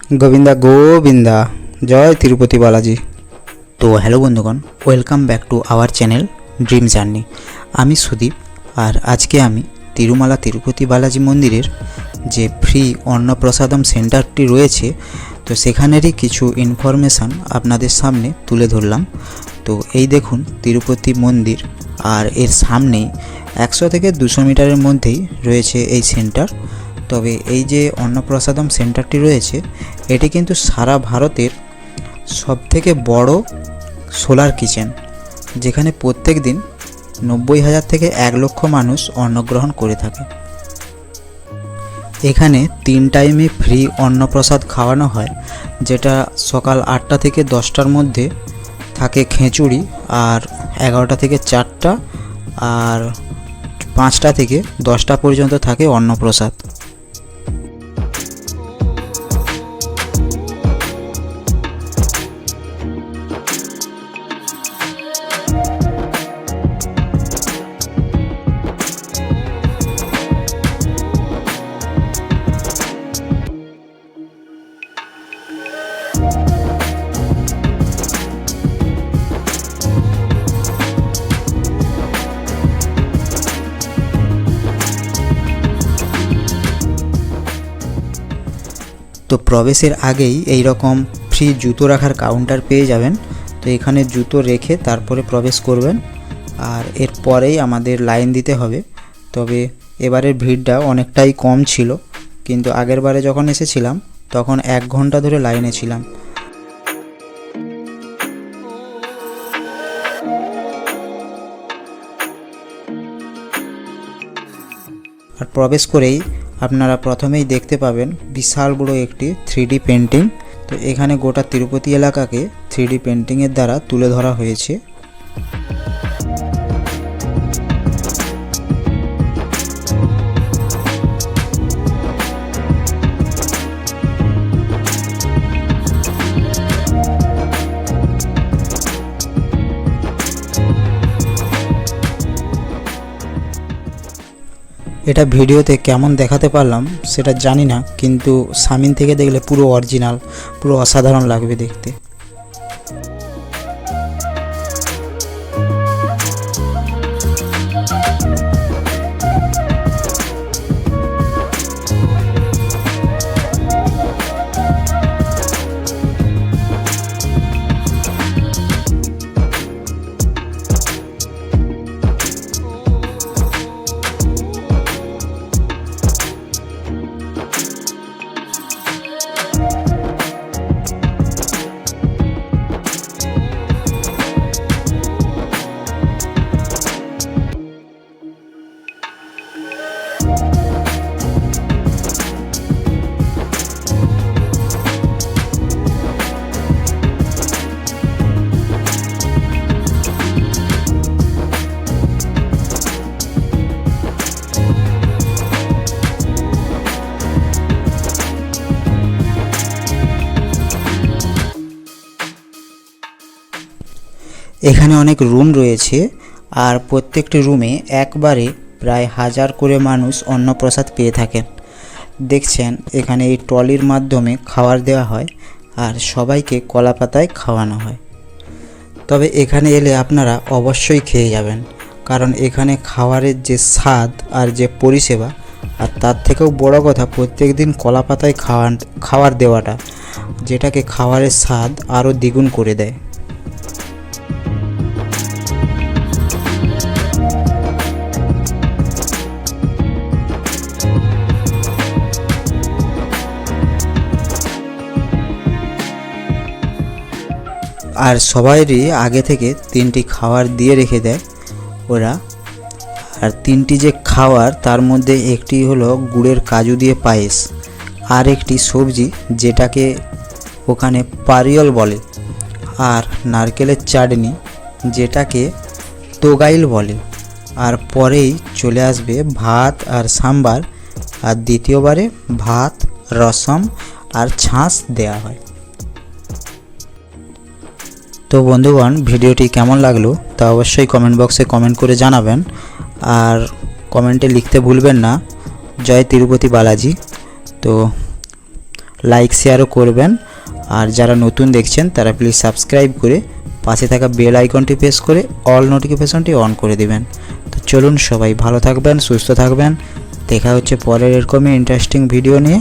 গোবিন্দা গোবিন্দা, জয় তিরুপতি বালাজি। তো হ্যালো বন্ধুগণ, welcome back to our channel dream journey. আমি সুদীপ, আর আজকে আমি তিরুমালা তিরুপতি বালাজি মন্দিরের যে ফ্রি অন্নপ্রসাদম সেন্টারটি রয়েছে, তো সেখানেরই কিছু ইনফরমেশান আপনাদের সামনে তুলে ধরলাম। তো এই দেখুন তিরুপতি মন্দির, আর এর সামনেই 100 থেকে 200 মিটারের মধ্যেই রয়েছে এই সেন্টার। তবে এই যে অন্নপ্রসাদম সেন্টারটি রয়েছে, এটি কিন্তু সারা ভারতের সবথেকে বড় সোলার কিচেন, যেখানে প্রত্যেক দিন 90,000 থেকে 1 লক্ষ মানুষ অন্নগ্রহণ করে থাকে। এখানে 3 টাইমে ফ্রি অন্নপ্রসাদ খাওয়ানো হয়, যেটা সকাল 8টা থেকে 10টার মধ্যে থাকে খিচুড়ি, আর 11টা থেকে 4টা, আর 5টা থেকে 10টা পর্যন্ত থাকে অন্নপ্রসাদ। তো প্রবেশের আগেই এই রকম ফ্রি জুতো রাখার কাউন্টার পেয়ে যাবেন। তো এখানে জুতো রেখে তারপরে প্রবেশ করবেন, আর এরপরেই আমাদের লাইন দিতে হবে। তবে এবারের ভিড়টা অনেকটাই কম ছিল, কিন্তু আগের বারে যখন এসেছিলাম তখন 1 ঘন্টা ধরে লাইনে ছিলাম। আর প্রবেশ করেই আপনারা প্রথমেই দেখতে পাবেন বিশাল বড় একটি 3D পেন্টিং। তো এখানে গোটা তিরুপতি এলাকাকে 3D পেন্টিংয়ের দ্বারা তুলে ধরা হয়েছে। এটা ভিডিওতে কেমন দেখাতে পারলাম সেটা জানি না, কিন্তু সামনে থেকে দেখলে পুরো অরিজিনাল, পুরো অসাধারণ লাগবে দেখতে। এখানে অনেক রুম রয়েছে, আর প্রত্যেকটি রুমে একবারে প্রায় 1000 করে মানুষ অন্নপ্রসাদ পেয়ে থাকেন। দেখছেন এখানে এই ট্রলির মাধ্যমে খাবার দেওয়া হয়, আর সবাইকে কলা পাতায় খাওয়ানো হয়। তবে এখানে এলে আপনারা অবশ্যই খেয়ে যাবেন, কারণ এখানে খাবারের যে স্বাদ আর যে পরিষেবা, আর তার থেকেও বড় কথা প্রত্যেক দিন কলা পাতায় খাবার দেওয়াটা, যেটাকে খাবারের স্বাদ আরও দ্বিগুণ করে দেয়। আর সবাইরই আগে থেকে 3টি খাবার দিয়ে রেখে দেয় ওরা। আর 3টি যে খাবার, তার মধ্যে একটি হলো গুড়ের কাজু দিয়ে পায়েস, আর একটি সবজি যেটাকে ওখানে পারিয়ল বলে, আর নারকেলের চাটনি যেটাকে তোগাইল বলে। আর পরেই চলে আসবে ভাত আর সাম্বার, আর দ্বিতীয়বারে ভাত, রসম আর ছাঁচ দেয়া হয়। তো বন্ধুগণ, ভিডিওটি কেমন লাগলো তা অবশ্যই কমেন্ট বক্সে কমেন্ট করে জানাবেন, আর কমেন্টে লিখতে ভুলবেন না জয় তিরুপতি বালাজি। তো লাইক শেয়ারও করবেন। আর যারা নতুন দেখছেন তারা প্লিজ সাবস্ক্রাইব করে পাশে থাকা বেল আইকনটি প্রেস করে অল নোটিফিকেশনটি অন করে দিবেন। তো চলুন সবাই ভালো থাকবেন, সুস্থ থাকবেন। দেখা হচ্ছে পরের এরকমই ইন্টারেস্টিং ভিডিও নিয়ে।